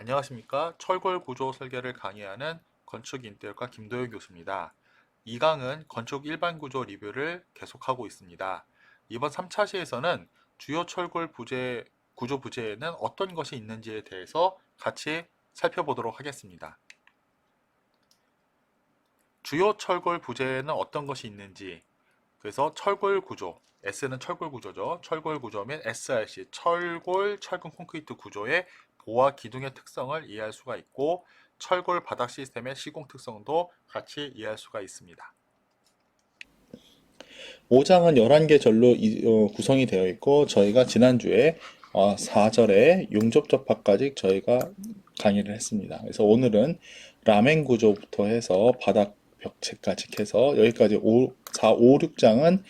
안녕하십니까. 철골 구조 설계를 강의하는 건축 인테리어과 김도현 교수입니다. 이 강은 건축 일반 구조 리뷰를 계속하고 있습니다. 이번 3차 시에서는 주요 철골 구조 부재에는 어떤 것이 있는지에 대해서 같이 살펴보도록 하겠습니다. 주요 철골 부재에는 어떤 것이 있는지, 그래서 철골 구조, S는 철골 구조죠. 철골 구조 및 SRC, 철골, 철근 콘크리트 구조의 보와 기둥의 특성을 이해할 수가 있고, 철골 바닥 시스템의 시공 특성도 같이 이해할 수가 있습니다. 5장은 11개 절로 구성이 되어 있고, 저희가 지난주에 4절에 용접접합까지 저희가 강의를 했습니다. 그래서 오늘은 라멘 구조부터 해서 바닥 벽체까지 해서 여기까지 4, 5, 6장은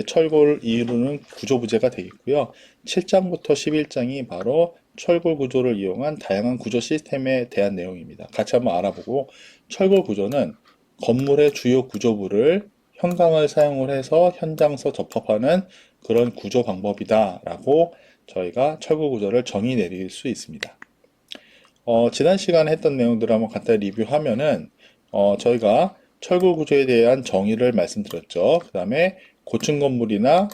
철골을 이루는 구조 부재가 되겠고요. 7장부터 11장이 바로 철골 구조를 이용한 다양한 구조 시스템에 대한 내용입니다. 같이 한번 알아보고, 철골 구조는 건물의 주요 구조부를 현강을 사용을 해서 현장서 접합하는 그런 구조 방법이다라고 저희가 철골 구조를 정의 내릴 수 있습니다. 지난 시간에 했던 내용들을 한번 간단히 리뷰하면은 저희가 철골 구조에 대한 정의를 말씀드렸죠. 그 다음에 고층 건물이나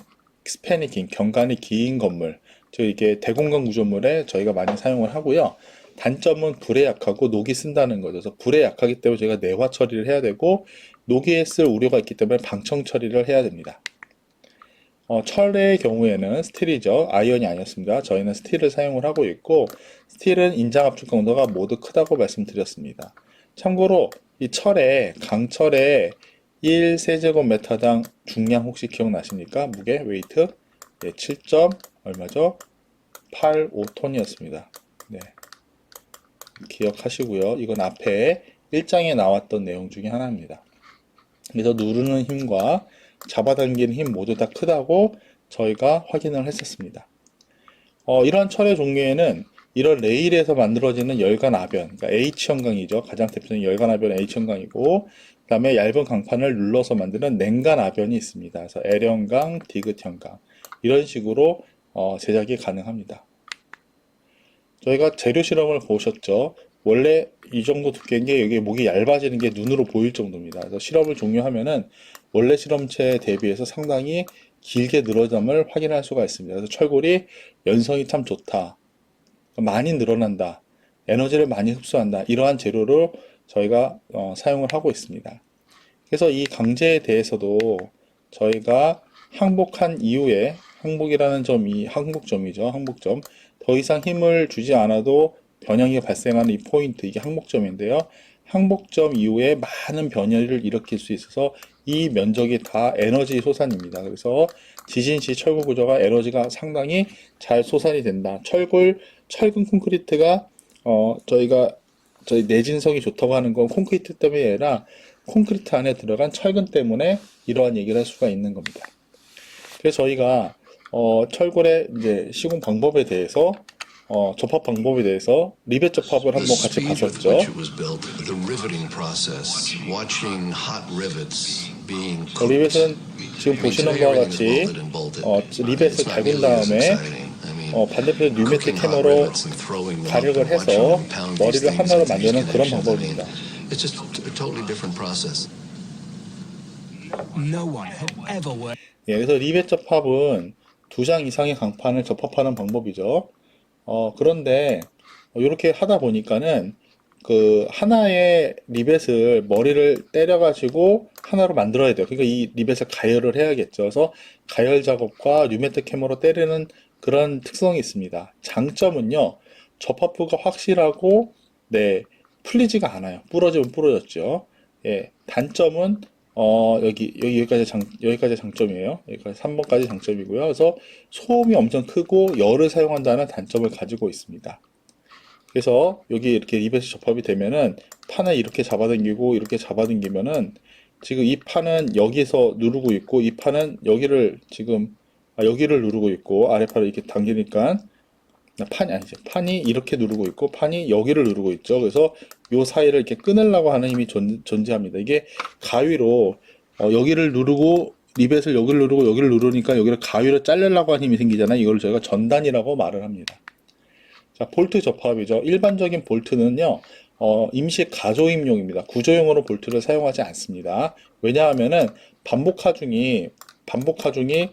스팬이 긴, 경관이 긴 건물, 즉 이게 대공간 구조물에 저희가 많이 사용을 하고요. 단점은 불에 약하고 녹이 쓴다는 거죠. 그래서 불에 약하기 때문에 저희가 내화 처리를 해야 되고, 녹이에 쓸 우려가 있기 때문에 방청 처리를 해야 됩니다. 철의 경우에는 스틸이죠. 아이언이 아니었습니다. 저희는 스틸을 사용을 하고 있고, 스틸은 인장 압축 강도가 모두 크다고 말씀드렸습니다. 참고로 이 강철의 1세제곱미터당 중량 혹시 기억나십니까? 무게, 웨이트? 네, 7. 얼마죠? 85톤이었습니다. 네, 기억하시고요. 이건 앞에 1장에 나왔던 내용 중에 하나입니다. 그래서 누르는 힘과 잡아당기는 힘 모두 다 크다고 저희가 확인을 했었습니다. 이러한 철의 종류에는 이런 레일에서 만들어지는 열간 아변, 그러니까 H형강이죠. 가장 대표적인 열간 아변은 H형강이고, 그 다음에 얇은 강판을 눌러서 만드는 냉간 아변이 있습니다. 그래서 L형강, 디귿형강 이런 식으로 제작이 가능합니다. 저희가 재료 실험을 보셨죠. 원래 이 정도 두께인 게 여기 목이 얇아지는 게 눈으로 보일 정도입니다. 그래서 실험을 종료하면은 원래 실험체에 대비해서 상당히 길게 늘어남을 확인할 수가 있습니다. 그래서 철골이 연성이 참 좋다, 많이 늘어난다, 에너지를 많이 흡수한다, 이러한 재료로 저희가 사용을 하고 있습니다. 그래서 이 강제에 대해서도 저희가 항복한 이후에, 항복이라는 점이 항복점이죠. 항복점. 더 이상 힘을 주지 않아도 변형이 발생하는 이 포인트, 이게 항복점인데요. 항복점 이후에 많은 변형을 일으킬 수 있어서 이 면적이 다 에너지 솟아입니다. 그래서 지진 시 철골 구조가 에너지가 상당히 잘 솟아이 된다. 철근 콘크리트가 저희 내진성이 좋다고 하는 건 콘크리트 때문이 아니라 콘크리트 안에 들어간 철근 때문에 이러한 얘기를 할 수가 있는 겁니다. 그래서 저희가 철골의 이제 시공 방법에 대해서 접합 방법에 대해서 리벳 접합을 한번 같이 봤었죠. 리벳은 지금 보시는 바와 같이 리벳을 달군 다음에 반대편 뉴매틱 해머로 가력을 해서 머리를 하나로 만드는 그런 방법입니다. 예, 그래서 리벳 접합은 2장 이상의 강판을 접합하는 방법이죠. 그런데 이렇게 하다 보니까는 그 하나의 리벳을 머리를 때려가지고 하나로 만들어야 돼요. 그러니까 이 리벳을 가열을 해야겠죠. 그래서 가열 작업과 뉴매틱 해머로 때리는 그런 특성이 있습니다. 장점은요, 접합부가 확실하고, 네, 풀리지가 않아요. 부러지면 부러졌죠. 예, 단점은 여기까지 장점이에요. 여기까지 3번까지 장점이고요. 그래서 소음이 엄청 크고 열을 사용한다는 단점을 가지고 있습니다. 그래서 여기 이렇게 리벳이 접합이 되면은 판을 이렇게 잡아당기고 이렇게 잡아당기면은 지금 이 판은 여기서 누르고 있고, 이 판은 여기를 여기를 누르고 있고, 아래팔을 이렇게 당기니까 판이 아니죠. 판이 이렇게 누르고 있고 판이 여기를 누르고 있죠. 그래서 요 사이를 이렇게 끊으려고 하는 힘이 존재합니다. 이게 가위로 여기를 누르고 리벳을 여기를 누르고 여기를 누르니까 여기를 가위로 자르려고 하는 힘이 생기잖아요. 이걸 저희가 전단이라고 말을 합니다. 자, 볼트 접합이죠. 일반적인 볼트는요, 임시 가조임용입니다. 구조용으로 볼트를 사용하지 않습니다. 왜냐하면은 반복 하중이 반복 하중이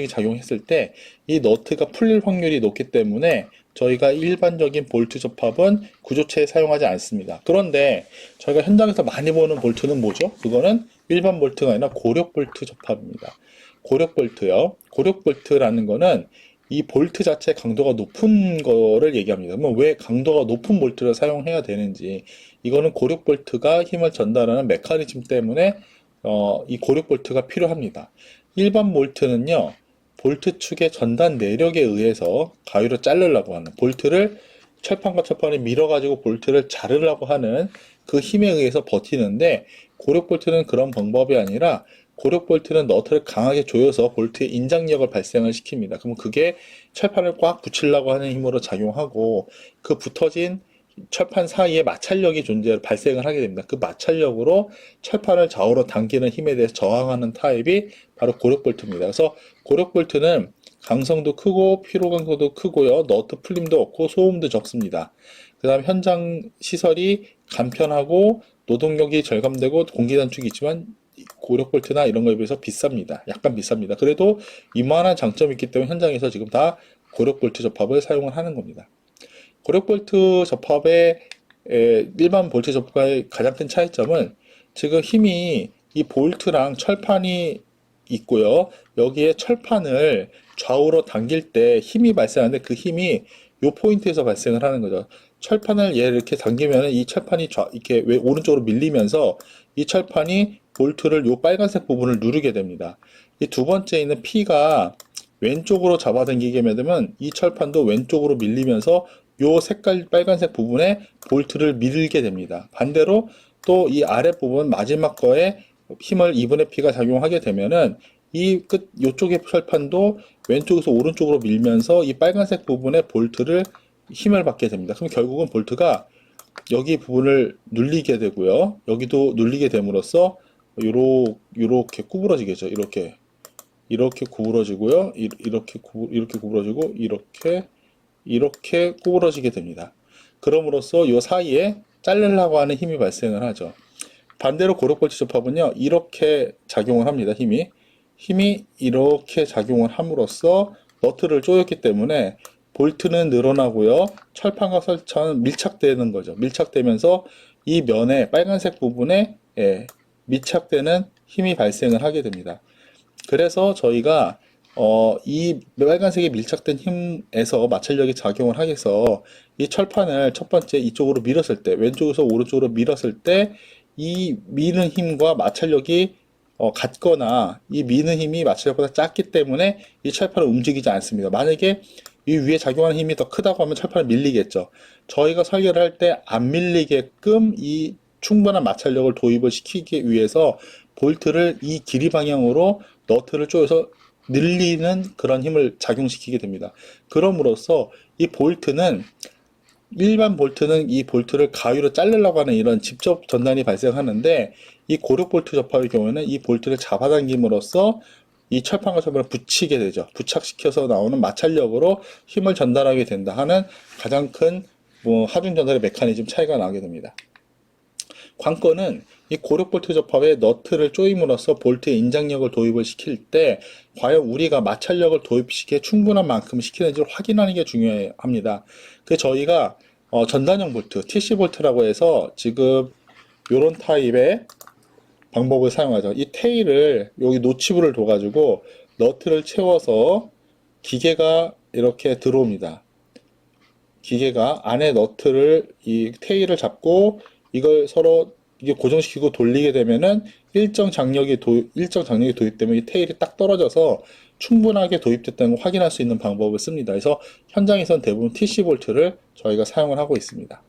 작용했을 때 이 너트가 풀릴 확률이 높기 때문에 저희가 일반적인 볼트 접합은 구조체에 사용하지 않습니다. 그런데 저희가 현장에서 많이 보는 볼트는 뭐죠? 그거는 일반 볼트가 아니라 고력 볼트 접합입니다. 고력 볼트요. 고력 볼트라는 거는 이 볼트 자체 강도가 높은 거를 얘기합니다. 그러면 왜 강도가 높은 볼트를 사용해야 되는지, 이거는 고력 볼트가 힘을 전달하는 메커니즘 때문에 이 고력 볼트가 필요합니다. 일반 볼트는요, 볼트 축의 전단 내력에 의해서 가위로 자르려고 하는, 볼트를 철판과 철판을 밀어가지고 볼트를 자르려고 하는 그 힘에 의해서 버티는데, 고력 볼트는 그런 방법이 아니라 고력 볼트는 너트를 강하게 조여서 볼트의 인장력을 발생을 시킵니다. 그러면 그게 철판을 꽉 붙이려고 하는 힘으로 작용하고, 그 붙어진 철판 사이에 마찰력이 발생을 하게 됩니다. 그 마찰력으로 철판을 좌우로 당기는 힘에 대해서 저항하는 타입이 바로 고력 볼트입니다. 그래서 고력 볼트는 강성도 크고 피로 강도도 크고요. 너트 풀림도 없고 소음도 적습니다. 그 다음 현장 시설이 간편하고 노동력이 절감되고 공기 단축이 있지만 고력 볼트나 이런 거에 비해서 비쌉니다. 약간 비쌉니다. 그래도 이만한 장점이 있기 때문에 현장에서 지금 다 고력 볼트 접합을 사용을 하는 겁니다. 고력 볼트 접합의 일반 볼트 접합의 가장 큰 차이점은 지금 힘이 이 볼트랑 철판이 있고요. 여기에 철판을 좌우로 당길 때 힘이 발생하는데 그 힘이 요 포인트에서 발생을 하는 거죠. 철판을 얘 이렇게 당기면 이 철판이 이렇게 오른쪽으로 밀리면서 이 철판이 볼트를 요 빨간색 부분을 누르게 됩니다. 이 두 번째 있는 P가 왼쪽으로 잡아당기게 되면 이 철판도 왼쪽으로 밀리면서 요 색깔 빨간색 부분에 볼트를 밀게 됩니다. 반대로 또 이 아랫부분 마지막 거에 힘을 2분의 P가 작용하게 되면은 이 끝 요쪽의 철판도 왼쪽에서 오른쪽으로 밀면서 이 빨간색 부분에 볼트를 힘을 받게 됩니다. 그럼 결국은 볼트가 여기 부분을 눌리게 되고요. 여기도 눌리게 됨으로써 요렇게 구부러지겠죠. 이렇게 구부러지고요. 이렇게 구부러지고 이렇게 구부러지게 됩니다. 그럼으로써 요 사이에 자르려고 하는 힘이 발생을 하죠. 반대로 고력볼트 접합은요, 이렇게 작용을 합니다. 힘이 이렇게 작용을 함으로써 너트를 조였기 때문에 볼트는 늘어나고요, 철판과 설차는 밀착되는 거죠. 밀착되면서 이 면에 빨간색 부분에 밀착되는 힘이 발생을 하게 됩니다. 그래서 저희가 이 빨간색에 밀착된 힘에서 마찰력이 작용을 하게서 이 철판을 첫 번째 이쪽으로 밀었을 때, 왼쪽에서 오른쪽으로 밀었을 때 이 미는 힘과 마찰력이 같거나 이 미는 힘이 마찰력보다 작기 때문에 이 철판을 움직이지 않습니다. 만약에 이 위에 작용하는 힘이 더 크다고 하면 철판을 밀리겠죠. 저희가 설계를 할 때 안 밀리게끔 이 충분한 마찰력을 도입을 시키기 위해서 볼트를 이 길이 방향으로 너트를 조여서 늘리는 그런 힘을 작용시키게 됩니다. 그럼으로써 이 볼트는, 일반 볼트는 이 볼트를 가위로 자르려고 하는 이런 직접 전단이 발생하는데, 이 고력 볼트 접합의 경우에는 이 볼트를 잡아당김으로써 이 철판과 철판을 붙이게 되죠. 부착시켜서 나오는 마찰력으로 힘을 전달하게 된다 하는 가장 큰 하중 전달의 메커니즘 차이가 나게 됩니다. 관건은 이 고력 볼트 접합에 너트를 조임으로써 볼트의 인장력을 도입을 시킬 때 과연 우리가 마찰력을 도입시키기에 충분한 만큼 시키는지를 확인하는 게 중요합니다. 그 저희가 전단형 볼트, TC 볼트라고 해서 지금 이런 타입의 방법을 사용하죠. 이 테일을 여기 노치부를 둬가지고 너트를 채워서 기계가 이렇게 들어옵니다. 기계가 안에 너트를, 이 테일을 잡고 이걸 서로 이게 고정시키고 돌리게 되면은 일정 장력이 도입되면 이 테일이 딱 떨어져서 충분하게 도입됐다는 걸 확인할 수 있는 방법을 씁니다. 그래서 현장에선 대부분 TC 볼트를 저희가 사용을 하고 있습니다.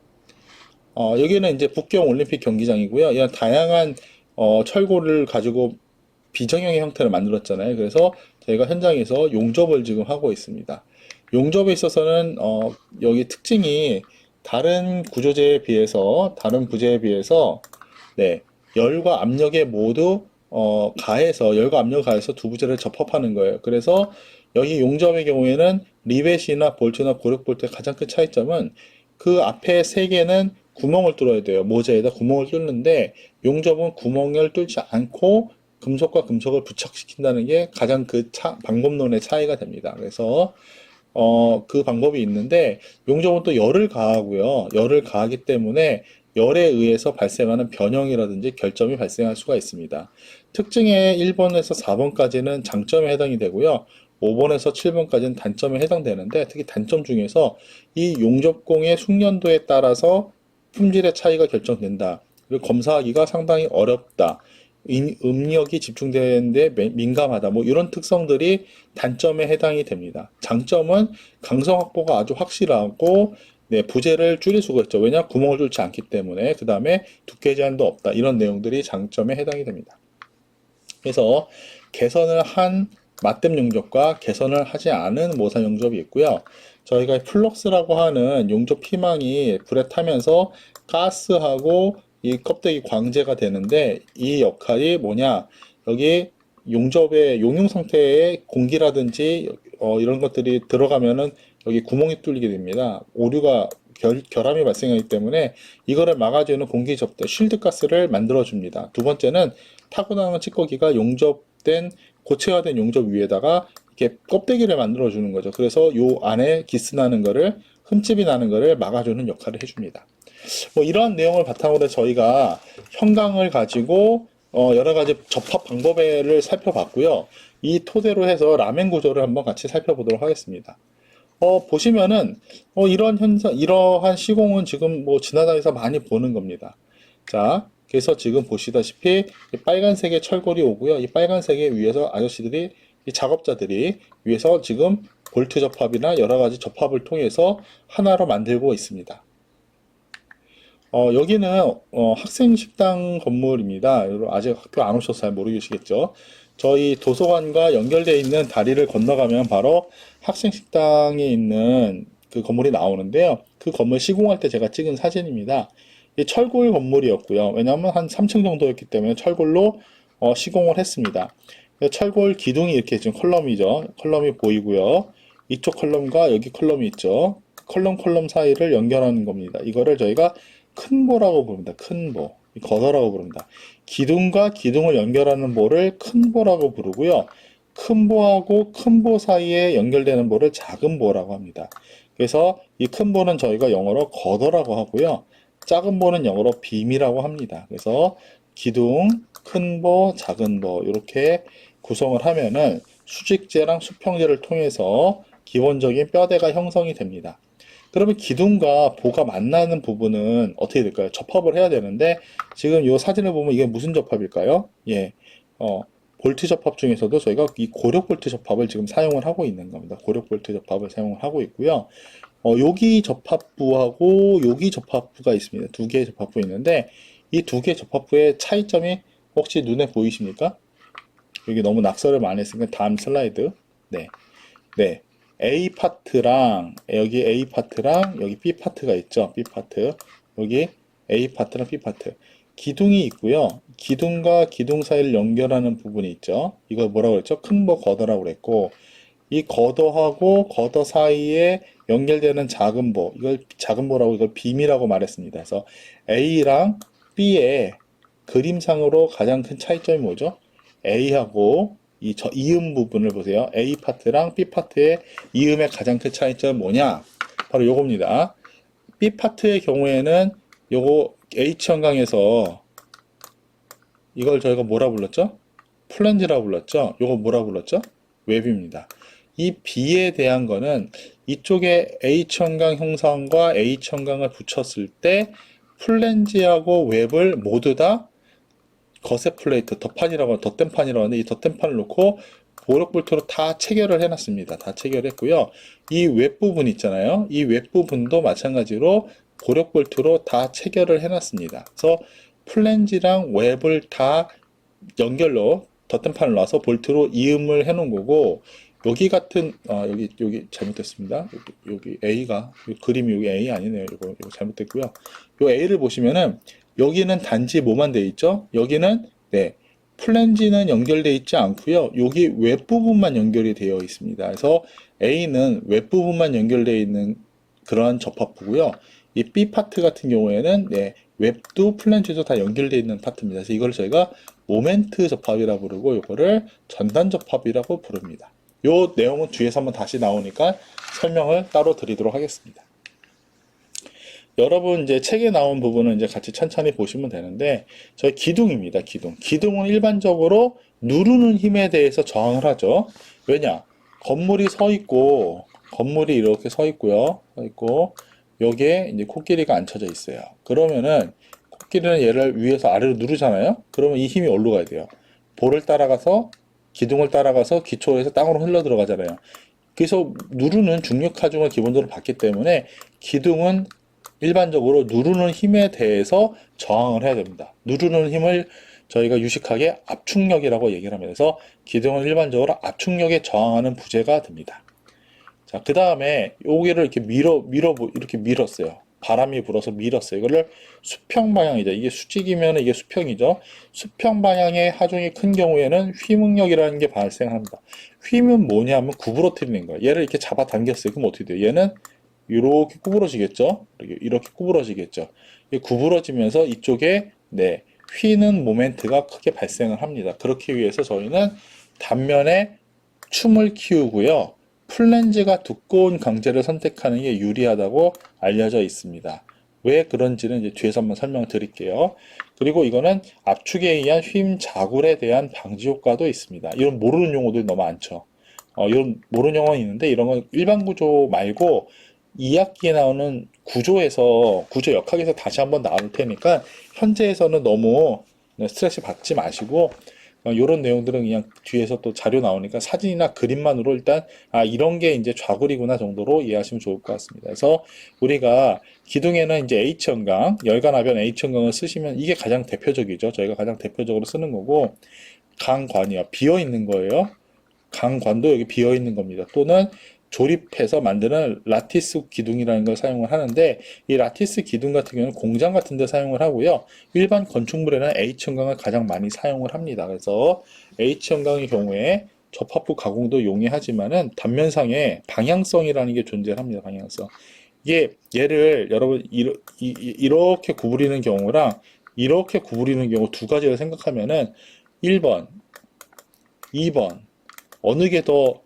여기는 이제 북경 올림픽 경기장이고요. 이런 다양한 철골을 가지고 비정형의 형태를 만들었잖아요. 그래서 저희가 현장에서 용접을 지금 하고 있습니다. 용접에 있어서는 여기 특징이 다른 구조재에 비해서, 다른 부재에 비해서 열과 압력에 모두 열과 압력을 가해서 두 부재를 접합하는 거예요. 그래서 여기 용접의 경우에는 리벳이나 볼트나 고력볼트의 가장 큰 차이점은 그 앞에 세 개는 구멍을 뚫어야 돼요. 모재에다 구멍을 뚫는데 용접은 구멍을 뚫지 않고 금속과 금속을 부착시킨다는 게 가장 방법론의 차이가 됩니다. 그래서 그 방법이 있는데 용접은 또 열을 가하고요. 열을 가하기 때문에 열에 의해서 발생하는 변형이라든지 결점이 발생할 수가 있습니다. 특징의 1번에서 4번까지는 장점에 해당이 되고요. 5번에서 7번까지는 단점에 해당되는데 특히 단점 중에서 이 용접공의 숙련도에 따라서 품질의 차이가 결정된다. 그리고 검사하기가 상당히 어렵다. 음력이 집중되는데 민감하다. 뭐 이런 특성들이 단점에 해당이 됩니다. 장점은 강성 확보가 아주 확실하고 네, 부재를 줄일 수가 있죠. 왜냐? 구멍을 뚫지 않기 때문에. 그 다음에 두께 제한도 없다. 이런 내용들이 장점에 해당이 됩니다. 그래서 개선을 한 맞댐 용접과 개선을 하지 않은 모산 용접이 있고요. 저희가 플럭스라고 하는 용접 피망이 불에 타면서 가스하고 이 껍데기 광재가 되는데 이 역할이 뭐냐? 여기 용접의 용융 상태의 공기라든지 이런 것들이 들어가면은 여기 구멍이 뚫리게 됩니다. 오류가 결함이 발생하기 때문에 이거를 막아주는 공기 접대 쉴드 가스를 만들어 줍니다. 두 번째는 타고 나는 찌꺼기가 용접된 고체화된 용접 위에다가 이렇게 껍데기를 만들어 주는 거죠. 그래서 요 안에 기스 나는 거를 흠집이 나는 거를 막아주는 역할을 해줍니다. 뭐 이러한 내용을 바탕으로 저희가 형광을 가지고 여러 가지 접합 방법을 살펴봤고요. 이 토대로 해서 라멘 구조를 한번 같이 살펴보도록 하겠습니다. 보시면은 이런 현상, 이러한 시공은 지금 뭐 지나다니면서 많이 보는 겁니다. 자, 그래서 지금 보시다시피 이 빨간색의 철골이 오고요. 이 빨간색의 위에서 아저씨들이 이 작업자들이 위에서 지금 볼트 접합이나 여러 가지 접합을 통해서 하나로 만들고 있습니다. 여기는 학생 식당 건물입니다. 여러분 아직 학교 안 오셔서 잘 모르시겠죠. 저희 도서관과 연결되어 있는 다리를 건너가면 바로 학생 식당에 있는 그 건물이 나오는데요. 그 건물 시공할 때 제가 찍은 사진입니다. 이 철골 건물이었고요. 왜냐하면 한 3층 정도였기 때문에 철골로 시공을 했습니다. 철골 기둥이 이렇게 지금 컬럼이죠. 컬럼이 보이고요. 이쪽 컬럼과 여기 컬럼이 있죠. 컬럼 사이를 연결하는 겁니다. 이거를 저희가 큰 보라고 부릅니다. 큰 보. 거더라고 부릅니다. 기둥과 기둥을 연결하는 보를 큰 보라고 부르고요. 큰 보하고 큰 보 사이에 연결되는 보를 작은 보라고 합니다. 그래서 이 큰 보는 저희가 영어로 거더라고 하고요. 작은 보는 영어로 빔이라고 합니다. 그래서 기둥, 큰 보, 작은 보 이렇게 구성을 하면은 수직재랑 수평재를 통해서 기본적인 뼈대가 형성이 됩니다. 그러면 기둥과 보가 만나는 부분은 어떻게 될까요? 접합을 해야 되는데 지금 이 사진을 보면 이게 무슨 접합일까요? 예, 볼트 접합 중에서도 저희가 이 고력 볼트 접합을 지금 사용을 하고 있는 겁니다. 고력 볼트 접합을 사용을 하고 있고요. 여기 접합부하고 여기 접합부가 있습니다. 두 개의 접합부 있는데 이 두 개의 접합부의 차이점이 혹시 눈에 보이십니까? 여기 너무 낙서를 많이 했으니까 다음 슬라이드. 네, 네. A 파트랑 여기 A 파트랑 여기 B 파트가 있죠. B 파트 여기 A 파트랑 B 파트 기둥이 있고요. 기둥과 기둥 사이를 연결하는 부분이 있죠. 이걸 뭐라고 그랬죠? 큰 보 거더라고 그랬고 이 거더하고 거더 사이에 연결되는 작은 보 이걸 작은 보라고 이걸 빔이라고 말했습니다. 그래서 A랑 B의 그림상으로 가장 큰 차이점이 뭐죠? A하고 이음 부분을 보세요. A 파트랑 B 파트의 이음의 가장 큰 차이점은 뭐냐? 바로 요겁니다. B 파트의 경우에는 요거 H 형광에서 이걸 저희가 뭐라 불렀죠? 플랜지라고 불렀죠? 요거 뭐라 불렀죠? 웹입니다. 이 B에 대한 거는 이쪽에 H 형광 형상과 H 형광을 붙였을 때 플랜지하고 웹을 모두 다 거세 플레이트, 덧댐판이라고 하는데 이 덧댐판을 놓고 보력볼트로 다 체결을 해놨습니다. 다 체결했고요. 이 웹부분 있잖아요. 이 웹부분도 마찬가지로 보력볼트로 다 체결을 해놨습니다. 그래서 플랜지랑 웹을 다 연결로 덧댐판을 놔서 볼트로 이음을 해놓은 거고 여기 같은 여기 잘못됐습니다. 여기 A가 그림이 여기 A 아니네요. 이거 잘못됐고요. 요 A를 보시면은 여기는 단지 뭐만 돼 있죠? 여기는 네 플랜지는 연결되어 있지 않고요. 여기 웹부분만 연결이 되어 있습니다. 그래서 A는 웹부분만 연결되어 있는 그러한 접합부고요. 이 B 파트 같은 경우에는 네, 웹도 플랜지도 다 연결되어 있는 파트입니다. 그래서 이걸 저희가 모멘트 접합이라고 부르고 이거를 전단 접합이라고 부릅니다. 요 내용은 뒤에서 한번 다시 나오니까 설명을 따로 드리도록 하겠습니다. 여러분 이제 책에 나온 부분은 이제 같이 천천히 보시면 되는데 저희 기둥입니다. 기둥. 기둥은 일반적으로 누르는 힘에 대해서 저항을 하죠. 왜냐? 건물이 서 있고 건물이 이렇게 서 있고요. 서 있고 여기에 이제 코끼리가 앉혀져 있어요. 그러면은 코끼리는 얘를 위에서 아래로 누르잖아요. 그러면 이 힘이 어디로 가야 돼요? 볼을 따라가서 기둥을 따라가서 기초에서 땅으로 흘러 들어가잖아요. 그래서 누르는 중력 하중을 기본적으로 받기 때문에 기둥은 일반적으로 누르는 힘에 대해서 저항을 해야 됩니다. 누르는 힘을 저희가 유식하게 압축력이라고 얘기를 합니다. 그래서 기둥은 일반적으로 압축력에 저항하는 부재가 됩니다. 자, 그 다음에 여기를 이렇게 이렇게 밀었어요. 바람이 불어서 밀었어요. 이거를 수평 방향이죠. 이게 수직이면 이게 수평이죠. 수평 방향의 하중이 큰 경우에는 휘응력이라는 게 발생합니다. 휘면 뭐냐면 구부러뜨리는 거예요. 얘를 이렇게 잡아당겼어요. 그럼 어떻게 돼요? 얘는 이렇게 구부러지겠죠? 이렇게 구부러지겠죠? 이게 구부러지면서 이쪽에 네, 휘는 모멘트가 크게 발생을 합니다. 그렇기 위해서 저희는 단면에 춤을 키우고요. 플랜지가 두꺼운 강제를 선택하는 게 유리하다고 알려져 있습니다. 왜 그런지는 이제 뒤에서 한번 설명을 드릴게요. 그리고 이거는 압축에 의한 휨 자굴에 대한 방지 효과도 있습니다. 이런 모르는 용어들이 너무 많죠. 이런 모르는 용어는 있는데 이런 건 일반 구조 말고 2학기에 나오는 구조 역학에서 다시 한번 나올 테니까 현재에서는 너무 스트레스 받지 마시고 이런 내용들은 그냥 뒤에서 또 자료 나오니까 사진이나 그림만으로 일단 이런 게 이제 좌굴이구나 정도로 이해하시면 좋을 것 같습니다. 그래서 우리가 기둥에는 이제 H형광, 열간압연 H형광을 쓰시면 이게 가장 대표적이죠. 저희가 가장 대표적으로 쓰는 거고 강관이요. 비어 있는 거예요. 강관도 여기 비어 있는 겁니다. 또는 조립해서 만드는 라티스 기둥이라는 걸 사용을 하는데 이 라티스 기둥 같은 경우는 공장 같은 데 사용을 하고요. 일반 건축물에는 H형광을 가장 많이 사용을 합니다. 그래서 H형광의 경우에 접합부 가공도 용이하지만은 단면상에 방향성이라는 게 존재합니다. 방향성. 이게 얘를 여러분 이렇게 구부리는 경우랑 이렇게 구부리는 경우 두 가지를 생각하면은 1번, 2번 어느 게 더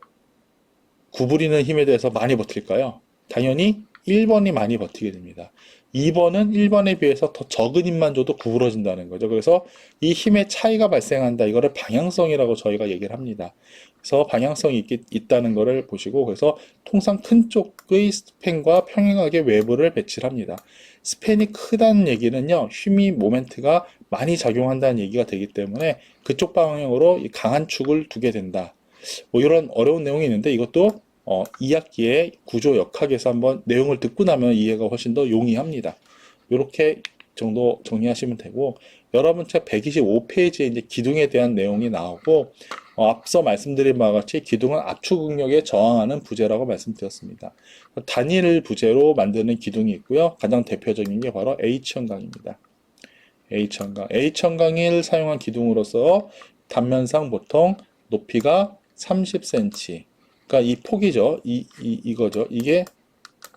구부리는 힘에 대해서 많이 버틸까요? 당연히 1번이 많이 버티게 됩니다. 2번은 1번에 비해서 더 적은 힘만 줘도 구부러진다는 거죠. 그래서 이 힘의 차이가 발생한다. 이거를 방향성이라고 저희가 얘기를 합니다. 그래서 방향성이 있다는 거를 보시고 그래서 통상 큰 쪽의 스팬과 평행하게 외부를 배치를 합니다. 스팬이 크다는 얘기는요. 힘이 모멘트가 많이 작용한다는 얘기가 되기 때문에 그쪽 방향으로 강한 축을 두게 된다. 뭐 이런 어려운 내용이 있는데 이것도 2학기에 구조 역학에서 한번 내용을 듣고 나면 이해가 훨씬 더 용이합니다. 이렇게 정도 정리하시면 되고 여러분 책 125페이지에 이제 기둥에 대한 내용이 나오고 앞서 말씀드린 바와 같이 기둥은 압축 응력에 저항하는 부재라고 말씀드렸습니다. 단일 부재로 만드는 기둥이 있고요. 가장 대표적인 게 바로 H형광입니다. H형광을 사용한 기둥으로서 단면상 보통 높이가 30cm. 그러니까 이 폭이죠. 이거죠. 이게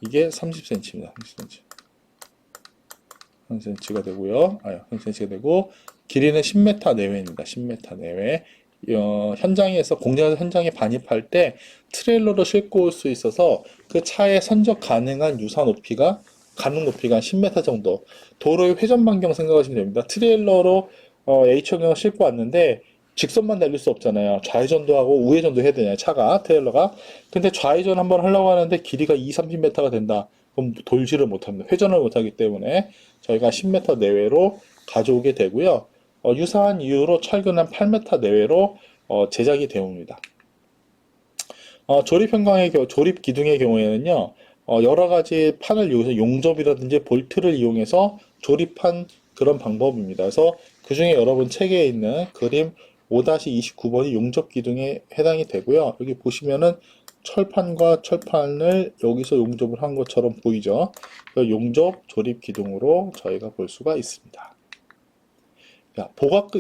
30cm입니다. 30cm. 30cm가 되고요. 30cm가 되고 길이는 10m 내외입니다. 10m 내외. 현장에서 공장 현장에 반입할 때 트레일러로 싣고 올 수 있어서 그 차에 선적 가능한 유사 높이가 가능 높이가 한 10m 정도. 도로의 회전 반경 생각하시면 됩니다. 트레일러로 H형을 싣고 왔는데 직선만 달릴 수 없잖아요. 좌회전도 하고 우회전도 해야 되잖아요. 차가, 트레일러가. 근데 좌회전 한번 하려고 하는데 길이가 30m가 된다. 그럼 돌지를 못합니다. 회전을 못하기 때문에 저희가 10m 내외로 가져오게 되고요. 유사한 이유로 철근 한 8m 내외로 제작이 되옵니다. 조립 기둥의 경우에는요, 여러 가지 판을 이용해서 용접이라든지 볼트를 이용해서 조립한 그런 방법입니다. 그래서 그 중에 여러분 책에 있는 그림 5-29번이 용접 기둥에 해당이 되고요. 여기 보시면은 철판과 철판을 여기서 용접을 한 것처럼 보이죠. 용접 조립 기둥으로 저희가 볼 수가 있습니다. 자,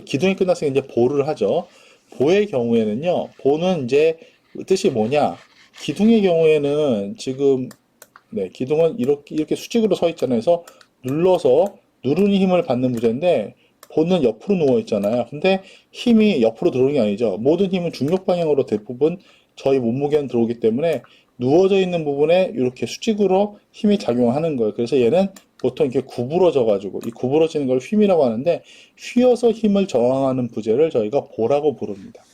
기둥이 끝났으니까 이제 보를 하죠. 보의 경우에는요, 보는 이제 뜻이 뭐냐? 기둥의 경우에는 지금, 네, 기둥은 이렇게 수직으로 서 있잖아요. 그래서 누르는 힘을 받는 부재인데, 보는 옆으로 누워 있잖아요. 근데 힘이 옆으로 들어오는 게 아니죠. 모든 힘은 중력 방향으로 대부분 저희 몸무게는 들어오기 때문에 누워져 있는 부분에 이렇게 수직으로 힘이 작용하는 거예요. 그래서 얘는 보통 이렇게 구부러져 가지고 이 구부러지는 걸 휨이라고 하는데 휘어서 힘을 저항하는 부재를 저희가 보라고 부릅니다.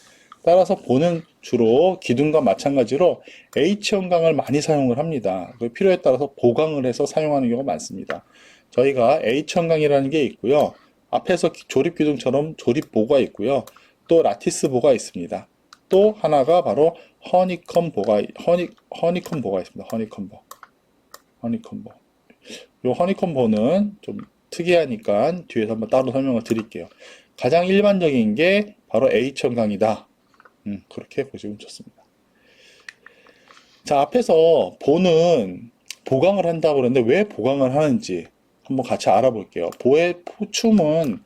따라서 보는 주로 기둥과 마찬가지로 H형광을 많이 사용을 합니다. 그 필요에 따라서 보강을 해서 사용하는 경우가 많습니다. 저희가 H형광이라는 게 있고요. 앞에서 조립기둥처럼 조립보가 있고요. 또 라티스보가 있습니다. 또 하나가 바로 허니컴보가 있습니다. 허니컴보. 요 허니컴보는 좀 특이하니까 뒤에서 한번 따로 설명을 드릴게요. 가장 일반적인 게 바로 H형광이다. 그렇게 보시면 좋습니다. 자, 앞에서 보는 보강을 한다고 그랬는데 왜 보강을 하는지 한번 같이 알아볼게요. 보의 춤은,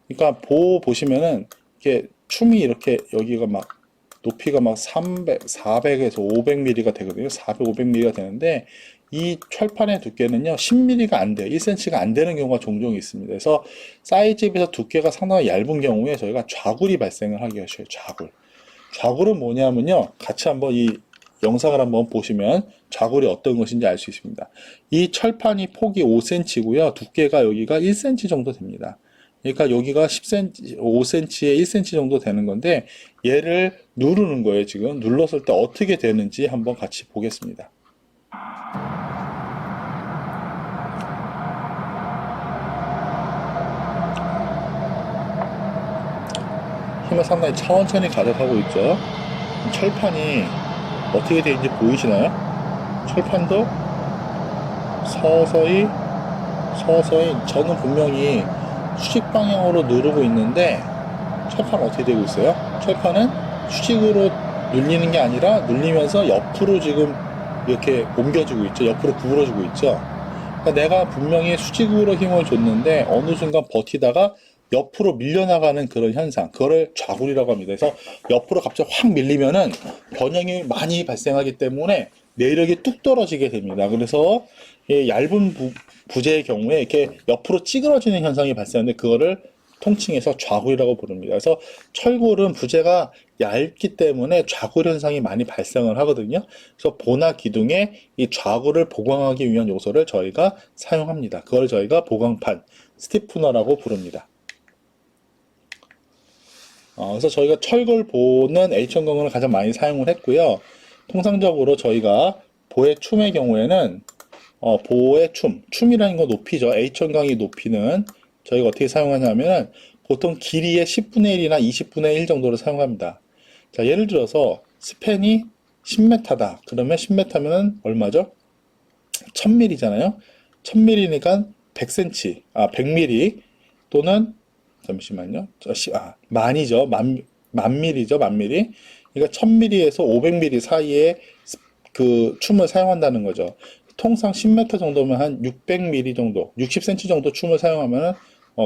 그러니까 보 보시면은 이렇게 춤이 이렇게 여기가 막 높이가 막 400에서 500mm가 되거든요. 400, 500mm가 되는데 이 철판의 두께는요 10mm가 안 돼요. 1cm가 안 되는 경우가 종종 있습니다. 그래서 사이즈에 비해서 두께가 상당히 얇은 경우에 저희가 좌굴이 발생을 하게 하셔요. 좌굴은 뭐냐면요, 같이 한번 이 영상을 한번 보시면 좌굴이 어떤 것인지 알 수 있습니다. 이 철판이 폭이 5cm고요. 두께가 여기가 1cm 정도 됩니다. 그러니까 여기가 10cm, 5cm에 1cm 정도 되는 건데 얘를 누르는 거예요. 지금 눌렀을 때 어떻게 되는지 한번 같이 보겠습니다. 힘을 상당히 천천히 가져가고 있죠. 철판이 어떻게 되는지 보이시나요? 철판도 서서히 저는 분명히 수직 방향으로 누르고 있는데 철판 어떻게 되고 있어요? 철판은 수직으로 눌리는 게 아니라 눌리면서 옆으로 지금 이렇게 옮겨지고 있죠. 옆으로 구부러지고 있죠. 그러니까 내가 분명히 수직으로 힘을 줬는데 어느 순간 버티다가 옆으로 밀려나가는 그런 현상, 그거를 좌굴이라고 합니다. 그래서 옆으로 갑자기 확 밀리면은 변형이 많이 발생하기 때문에 내력이 뚝 떨어지게 됩니다. 그래서 얇은 부재의 경우에 이렇게 옆으로 찌그러지는 현상이 발생하는데 그거를 통칭해서 좌굴이라고 부릅니다. 그래서 철골은 부재가 얇기 때문에 좌굴 현상이 많이 발생을 하거든요. 그래서 보나 기둥에 이 좌굴을 보강하기 위한 요소를 저희가 사용합니다. 그걸 저희가 보강판, 스티프너라고 부릅니다. 그래서 저희가 철골보는 H형광을 가장 많이 사용을 했고요. 통상적으로 저희가 보의 춤의 경우에는 보의 춤이라는 건 높이죠. H형광이 높이는 저희가 어떻게 사용하냐면은 보통 길이의 10분의 1이나 20분의 1 정도를 사용합니다. 자, 예를 들어서 스팬이 10m다. 그러면 10m면은 얼마죠? 1000mm잖아요. 1000mm니까 100cm, 100mm 또는 잠시만요. 만이죠. 만밀이죠. 만밀이. 그러니까 1000mm에서 500mm 사이에 그 춤을 사용한다는 거죠. 통상 10m 정도면 한 600mm 정도, 60cm 정도 춤을 사용하면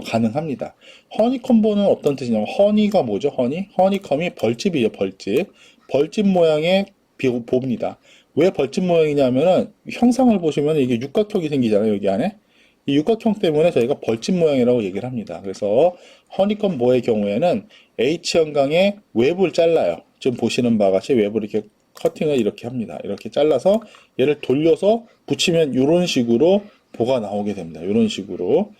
가능합니다. 허니콤보는 어떤 뜻이냐면, 허니가 뭐죠? 허니컴이 벌집이죠. 벌집 모양의 보입니다. 왜 벌집 모양이냐면은 형상을 보시면 이게 육각형이 생기잖아요. 여기 안에. 이 육각형 때문에 저희가 벌집 모양이라고 얘기를 합니다. 그래서 허니컴 보의 경우에는 H형광의 외부를 잘라요. 지금 보시는 바와 같이 외부를 이렇게 커팅을 이렇게 합니다. 이렇게 잘라서 얘를 돌려서 붙이면 이런 식으로 보가 나오게 됩니다. 이런 식으로.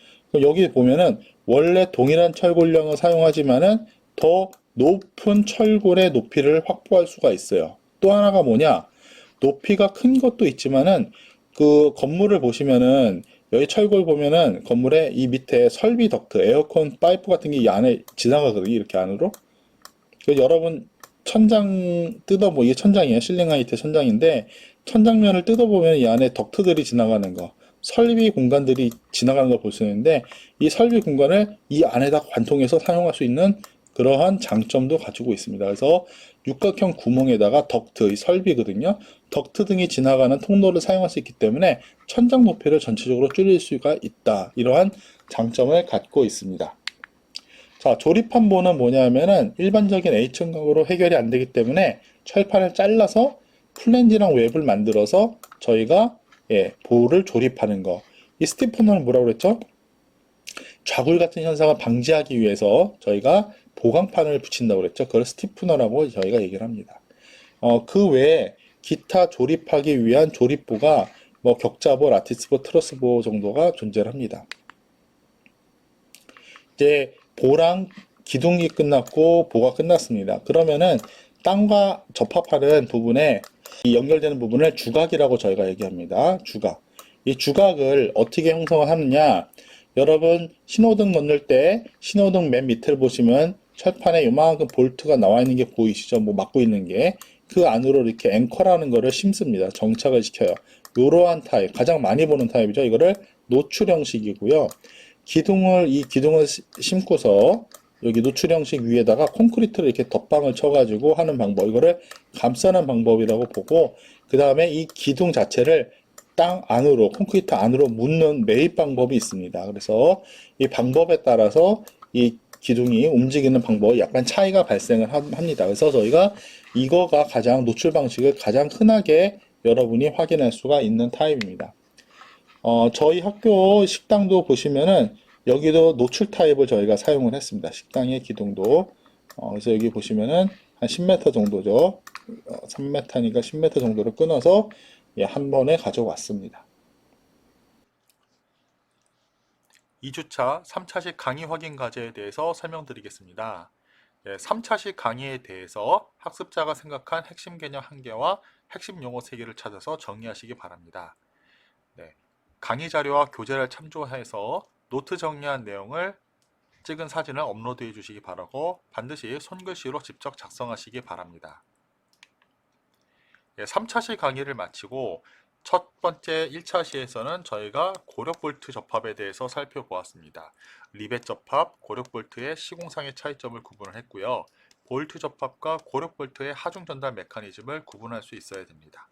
여기 보면은 원래 동일한 철골량을 사용하지만은 더 높은 철골의 높이를 확보할 수가 있어요. 또 하나가 뭐냐? 높이가 큰 것도 있지만은 그 건물을 보시면은 여기 철골 보면은 건물에 이 밑에 설비 덕트, 에어컨 파이프 같은 게 이 안에 지나가거든요. 이렇게 안으로. 그래서 여러분 천장 이게 천장이에요. 실링 하이트 천장인데 천장면을 뜯어보면 이 안에 덕트들이 지나가는 거, 설비 공간들이 지나가는 걸 볼 수 있는데 이 설비 공간을 이 안에다 관통해서 사용할 수 있는 그러한 장점도 가지고 있습니다. 그래서 육각형 구멍에다가 덕트, 이 설비거든요. 덕트 등이 지나가는 통로를 사용할 수 있기 때문에 천장 높이를 전체적으로 줄일 수가 있다. 이러한 장점을 갖고 있습니다. 자, 조립판보는 뭐냐면은 일반적인 H층각으로 해결이 안 되기 때문에 철판을 잘라서 플랜지랑 웹을 만들어서 저희가 볼을 조립하는 거. 이 스티프너는 뭐라고 그랬죠? 좌굴 같은 현상을 방지하기 위해서 저희가 보강판을 붙인다고 그랬죠. 그걸 스티프너라고 저희가 얘기를 합니다. 그 외에 기타 조립하기 위한 조립부가 뭐 격자보, 라티스보, 트러스보 정도가 존재를 합니다. 이제 보랑 기둥이 끝났고 보가 끝났습니다. 그러면은 땅과 접합하는 부분에 이 연결되는 부분을 주각이라고 저희가 얘기합니다. 주각. 이 주각을 어떻게 형성을 하느냐? 여러분 신호등 건널 때 신호등 맨 밑을 보시면 철판에 요만큼 볼트가 나와 있는 게 보이시죠? 뭐 막고 있는 게. 그 안으로 이렇게 앵커라는 거를 심습니다. 정착을 시켜요. 이러한 타입, 가장 많이 보는 타입이죠. 이거를 노출 형식이고요. 이 기둥을 심고서 여기 노출 형식 위에다가 콘크리트를 이렇게 덧방을 쳐가지고 하는 방법, 이거를 감싸는 방법이라고 보고, 그 다음에 이 기둥 자체를 땅 안으로, 콘크리트 안으로 묻는 매입 방법이 있습니다. 그래서 이 방법에 따라서 이 기둥이 움직이는 방법이 약간 차이가 발생을 합니다. 그래서 저희가 이거가 가장 노출 방식을 가장 흔하게 여러분이 확인할 수가 있는 타입입니다. 저희 학교 식당도 보시면은 여기도 노출 타입을 저희가 사용을 했습니다. 식당의 기둥도. 그래서 여기 보시면은 한 10m 정도죠. 3m니까 10m 정도를 끊어서 한 번에 가져왔습니다. 2주차 3차식 강의 확인 과제에 대해서 설명드리겠습니다. 3차식 강의에 대해서 학습자가 생각한 핵심 개념 1개와 핵심 용어 3개를 찾아서 정리하시기 바랍니다. 강의 자료와 교재를 참조해서 노트 정리한 내용을 찍은 사진을 업로드해 주시기 바라고 반드시 손글씨로 직접 작성하시기 바랍니다. 3차시 강의를 마치고 첫 번째 1차 시에서는 저희가 고력볼트 접합에 대해서 살펴보았습니다. 리벳 접합, 고력볼트의 시공상의 차이점을 구분을 했고요. 볼트 접합과 고력볼트의 하중 전달 메커니즘을 구분할 수 있어야 됩니다.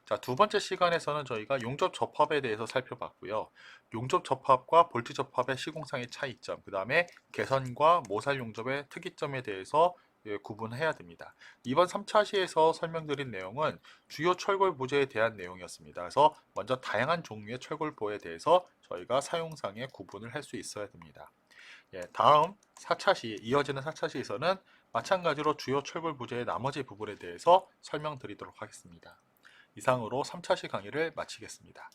자, 두 번째 시간에서는 저희가 용접 접합에 대해서 살펴봤고요. 용접 접합과 볼트 접합의 시공상의 차이점, 그 다음에 개선과 모살 용접의 특이점에 대해서 구분해야 됩니다. 이번 3차 시에서 설명드린 내용은 주요 철골 부재에 대한 내용이었습니다. 그래서 먼저 다양한 종류의 철골보에 대해서 저희가 사용상의 구분을 할 수 있어야 됩니다. 다음 4차 시, 이어지는 4차 시에서는 마찬가지로 주요 철골 부재의 나머지 부분에 대해서 설명드리도록 하겠습니다. 이상으로 3차 시 강의를 마치겠습니다.